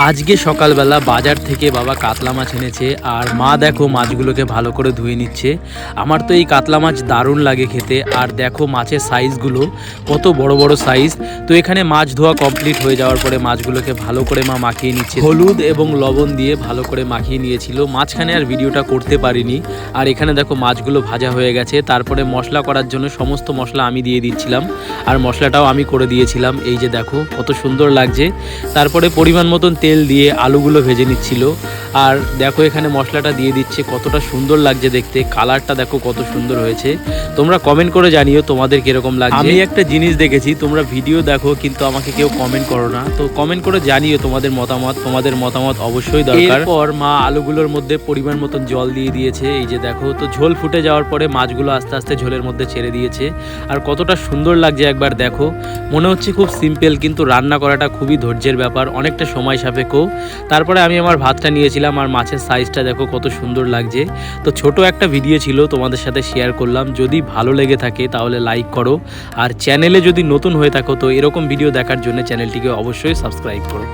আজকে সকালবেলা বাজার থেকে বাবা কাতলা মাছ এনেছে আর মা দেখো মাছগুলোকে ভালো করে ধুয়ে নিচ্ছে। আমার তো এই কাতলা মাছ দারুণ লাগে খেতে। আর দেখো মাছের সাইজগুলো কত বড় বড় সাইজ। তো এখানে মাছ ধোয়া কমপ্লিট হয়ে যাওয়ার পরে মাছগুলোকে ভালো করে মা মাখিয়ে নিচ্ছে, হলুদ এবং লবণ দিয়ে ভালো করে মাখিয়ে নিয়েছিল। মাঝখানে আর ভিডিওটা করতে পারিনি। আর এখানে দেখো মাছগুলো ভাজা হয়ে গেছে। তারপরে মশলা করার জন্য সমস্ত মশলা আমি দিয়ে দিচ্ছিলাম আর মশলাটাও আমি করে দিয়েছিলাম। এই যে দেখো কত সুন্দর লাগছে। তারপরে পরিমাণ মতন তেল দিয়ে আলুগুলো ভেজে নিচ্ছিল। আর দেখো এখানে মশলাটা দিয়ে দিচ্ছে, কতটা সুন্দর লাগছে দেখতে। কালারটা দেখো কত সুন্দর হয়েছে। তোমরা কমেন্ট করে জানিও তোমাদের কিরকম লাগছে। আমি একটা জিনিস দেখেছি, তোমরা ভিডিও দেখো কিন্তু আমাকে কেউ কমেন্ট করো না। তো কমেন্ট করে জানিও তোমাদের মতামত অবশ্যই দরকার। এরপর মা আলুগুলোর মধ্যে পরিমাণ মতন জল দিয়ে দিয়েছে। এই যে দেখো, তো ঝোল ফুটে যাওয়ার পরে মাছগুলো আস্তে আস্তে ঝোলের মধ্যে ছেড়ে দিয়েছে। আর কতটা সুন্দর লাগছে একবার দেখো। মনে হচ্ছে খুব সিম্পল, কিন্তু রান্না করাটা খুবই ধৈর্যের ব্যাপার, অনেকটা সময় সাপেক্ষ। তারপরে আমি আমার ভাতটা নিয়েছিলাম আর মাছের সাইজটা দেখো কত সুন্দর লাগছে। তো ছোট একটা ভিডিও ছিল, তোমাদের সাথে শেয়ার করলাম। যদি ভালো লেগে থাকে তাহলে লাইক করো, আর চ্যানেলে যদি নতুন হয়ে থাকো তো এরকম ভিডিও দেখার জন্য চ্যানেলটিকে অবশ্যই সাবস্ক্রাইব করো।